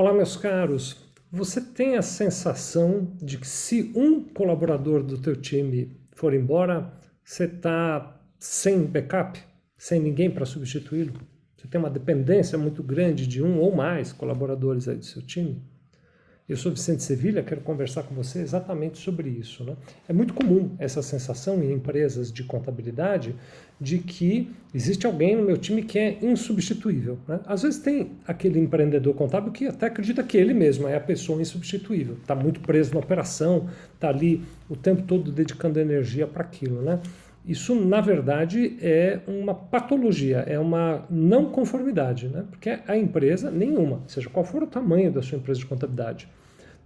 Olá, meus caros. Você tem a sensação de que se um colaborador do teu time for embora, você está sem backup, sem ninguém para substituí-lo? Você tem uma dependência muito grande de um ou mais colaboradores aí do seu time? Eu sou Vicente Sevilha, quero conversar com você exatamente sobre isso, né? É muito comum essa sensação em empresas de contabilidade de que existe alguém no meu time que é insubstituível, né? Às vezes tem aquele empreendedor contábil que até acredita que ele mesmo é a pessoa insubstituível, está muito preso na operação, está ali o tempo todo dedicando energia para aquilo, né? Isso, na verdade, é uma patologia, é uma não conformidade, né? Porque a empresa, nenhuma, seja qual for o tamanho da sua empresa de contabilidade,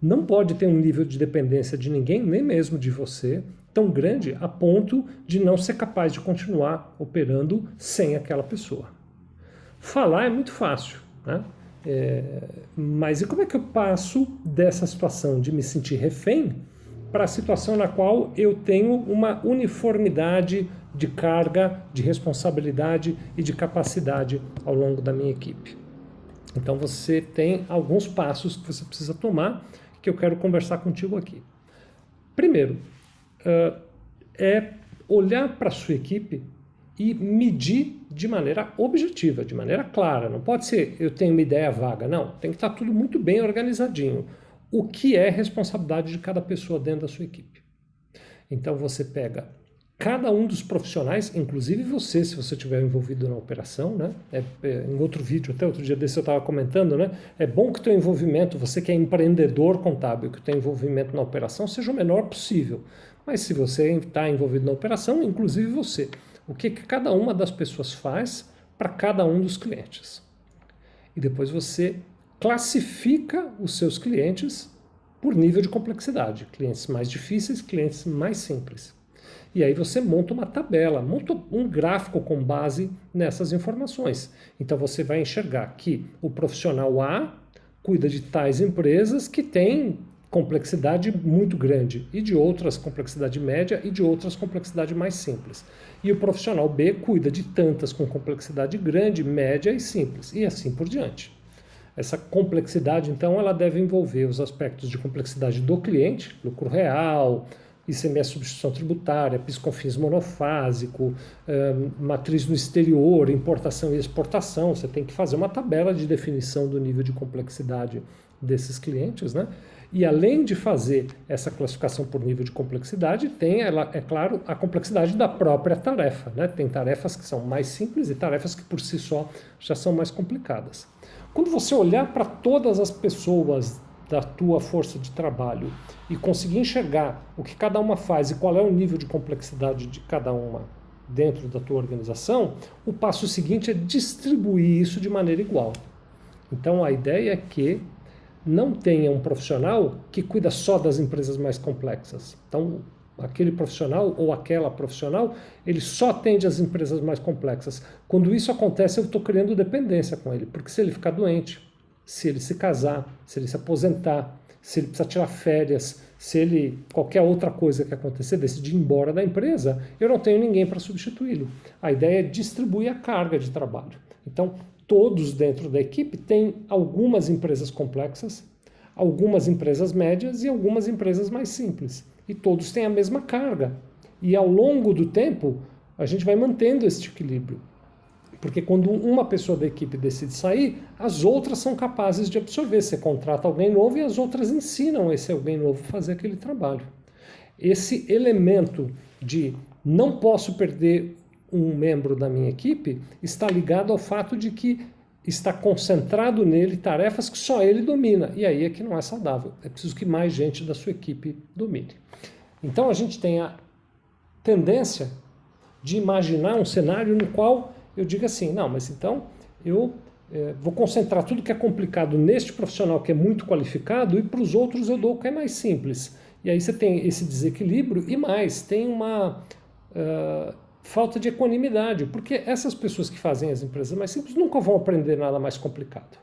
não pode ter um nível de dependência de ninguém, nem mesmo de você, tão grande a ponto de não ser capaz de continuar operando sem aquela pessoa. Falar é muito fácil, né? Mas e como é que eu passo dessa situação de me sentir refém para a situação na qual eu tenho uma uniformidade de carga, de responsabilidade e de capacidade ao longo da minha equipe? Então você tem alguns passos que você precisa tomar que eu quero conversar contigo aqui. Primeiro, é olhar para a sua equipe e medir de maneira objetiva, de maneira clara. Não pode ser eu tenho uma ideia vaga, não. Tem que estar tudo muito bem organizadinho. O que é responsabilidade de cada pessoa dentro da sua equipe? Então você pega cada um dos profissionais, inclusive você, se você estiver envolvido na operação, né? Em outro vídeo, até outro dia desse eu estava comentando, né? É bom que o teu envolvimento, você que é empreendedor contábil, que o teu envolvimento na operação seja o menor possível. Mas se você está envolvido na operação, inclusive você, o que cada uma das pessoas faz para cada um dos clientes. E depois você classifica os seus clientes por nível de complexidade. Clientes mais difíceis, clientes mais simples. E aí você monta uma tabela, monta um gráfico com base nessas informações. Então você vai enxergar que o profissional A cuida de tais empresas que têm complexidade muito grande e de outras complexidade média e de outras complexidade mais simples. E o profissional B cuida de tantas com complexidade grande, média e simples, e assim por diante. Essa complexidade, então, ela deve envolver os aspectos de complexidade do cliente, lucro real, ICMS substituição tributária, PIS/COFINS monofásico, matriz no exterior, importação e exportação. Você tem que fazer uma tabela de definição do nível de complexidade desses clientes, né? E além de fazer essa classificação por nível de complexidade, tem, é claro, a complexidade da própria tarefa, né? Tem tarefas que são mais simples e tarefas que por si só já são mais complicadas. Quando você olhar para todas as pessoas da tua força de trabalho e conseguir enxergar o que cada uma faz e qual é o nível de complexidade de cada uma dentro da tua organização, o passo seguinte é distribuir isso de maneira igual. Então a ideia é que não tenha um profissional que cuida só das empresas mais complexas. Então aquele profissional ou aquela profissional, ele só atende as empresas mais complexas. Quando isso acontece, eu estou criando dependência com ele, porque se ele ficar doente, se ele se casar, se ele se aposentar, se ele precisar tirar férias, se ele, qualquer outra coisa que acontecer, decidir ir embora da empresa, eu não tenho ninguém para substituí-lo. A ideia é distribuir a carga de trabalho. Então, todos dentro da equipe têm algumas empresas complexas, algumas empresas médias e algumas empresas mais simples. E todos têm a mesma carga. E ao longo do tempo, a gente vai mantendo esse equilíbrio. Porque quando uma pessoa da equipe decide sair, as outras são capazes de absorver. Você contrata alguém novo e as outras ensinam esse alguém novo a fazer aquele trabalho. Esse elemento de não posso perder um membro da minha equipe está ligado ao fato de que está concentrado nele tarefas que só ele domina. E aí é que não é saudável. É preciso que mais gente da sua equipe domine. Então a gente tem a tendência de imaginar um cenário no qual eu digo assim, não, mas então eu vou concentrar tudo que é complicado neste profissional que é muito qualificado e para os outros eu dou o que é mais simples. E aí você tem esse desequilíbrio e mais, tem uma falta de equanimidade, porque essas pessoas que fazem as empresas mais simples nunca vão aprender nada mais complicado.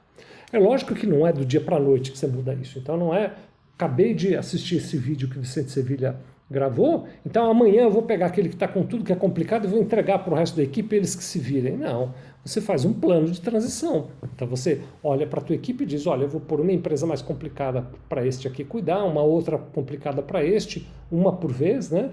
É lógico que não é do dia para a noite que você muda isso, então não é... Acabei de assistir esse vídeo que o Vicente Sevilha Gravou? Então amanhã eu vou pegar aquele que está com tudo que é complicado e vou entregar para o resto da equipe, eles que se virem. Não, você faz um plano de transição. Então você olha para a tua equipe e diz, olha, eu vou pôr uma empresa mais complicada para este aqui cuidar, uma outra complicada para este, uma por vez, né?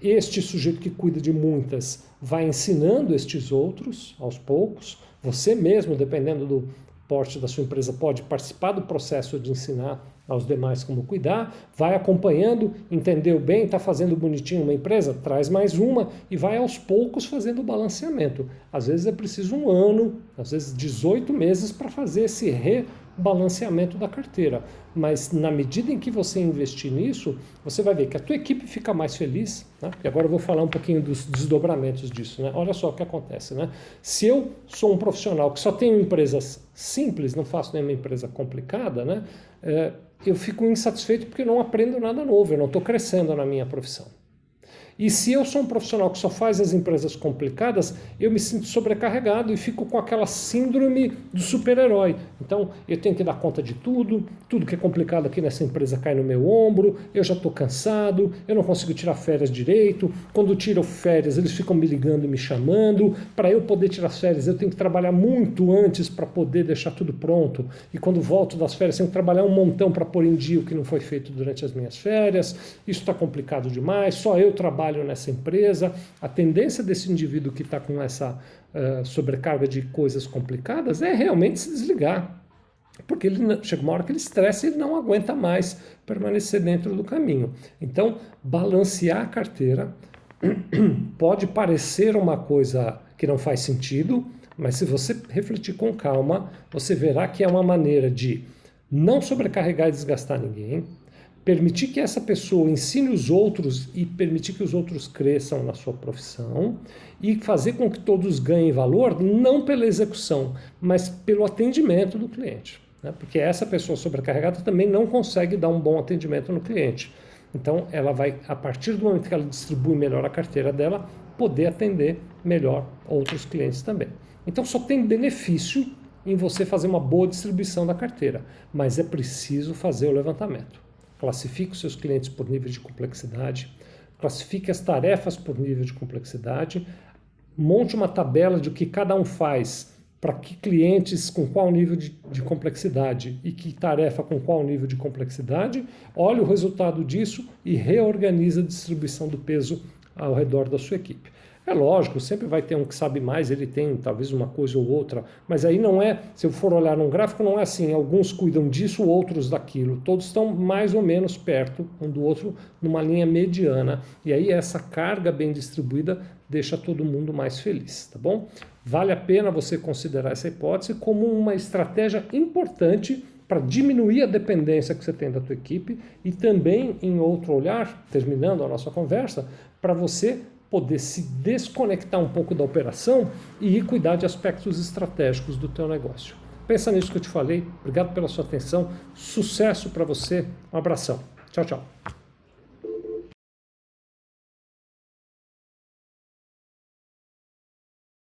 Este sujeito que cuida de muitas vai ensinando estes outros aos poucos. Você mesmo, dependendo do porte da sua empresa, pode participar do processo de ensinar aos demais como cuidar, vai acompanhando, entendeu bem, está fazendo bonitinho uma empresa, traz mais uma e vai aos poucos fazendo o balanceamento. Às vezes é preciso 1 ano, às vezes 18 meses para fazer esse rebalanceamento da carteira. Mas na medida em que você investir nisso, você vai ver que a tua equipe fica mais feliz, né? E agora eu vou falar um pouquinho dos desdobramentos disso, né? Olha só o que acontece, né? Se eu sou um profissional que só tenho empresas simples, não faço nenhuma empresa complicada, né? Eu fico insatisfeito porque eu não aprendo nada novo, eu não estou crescendo na minha profissão. E se eu sou um profissional que só faz as empresas complicadas, eu me sinto sobrecarregado e fico com aquela síndrome do super-herói. Então, eu tenho que dar conta de tudo, tudo que é complicado aqui nessa empresa cai no meu ombro, eu já estou cansado, eu não consigo tirar férias direito, quando tiro férias eles ficam me ligando e me chamando, para eu poder tirar férias eu tenho que trabalhar muito antes para poder deixar tudo pronto, e quando volto das férias tenho que trabalhar um montão para pôr em dia o que não foi feito durante as minhas férias, isso está complicado demais, só eu trabalho nessa empresa. A tendência desse indivíduo que está com essa sobrecarga de coisas complicadas é realmente se desligar, porque ele chega uma hora que ele estressa e ele não aguenta mais permanecer dentro do caminho. Então, balancear a carteira pode parecer uma coisa que não faz sentido, mas se você refletir com calma, você verá que é uma maneira de não sobrecarregar e desgastar ninguém, permitir que essa pessoa ensine os outros e permitir que os outros cresçam na sua profissão e fazer com que todos ganhem valor, não pela execução, mas pelo atendimento do cliente, né? Porque essa pessoa sobrecarregada também não consegue dar um bom atendimento no cliente. Então ela vai, a partir do momento que ela distribui melhor a carteira dela, poder atender melhor outros clientes também. Então só tem benefício em você fazer uma boa distribuição da carteira, mas é preciso fazer o levantamento. Classifique os seus clientes por nível de complexidade, classifique as tarefas por nível de complexidade, monte uma tabela de o que cada um faz, para que clientes com qual nível de complexidade e que tarefa com qual nível de complexidade, olhe o resultado disso e reorganize a distribuição do peso ao redor da sua equipe. É lógico, sempre vai ter um que sabe mais, ele tem talvez uma coisa ou outra, mas aí não é, se eu for olhar num gráfico, não é assim, alguns cuidam disso, outros daquilo, todos estão mais ou menos perto um do outro, numa linha mediana, e aí essa carga bem distribuída deixa todo mundo mais feliz, tá bom? Vale a pena você considerar essa hipótese como uma estratégia importante para diminuir a dependência que você tem da tua equipe e também, em outro olhar, terminando a nossa conversa, para você poder se desconectar um pouco da operação e ir cuidar de aspectos estratégicos do teu negócio. Pensa nisso que eu te falei. Obrigado pela sua atenção. Sucesso para você. Um abração. Tchau, tchau.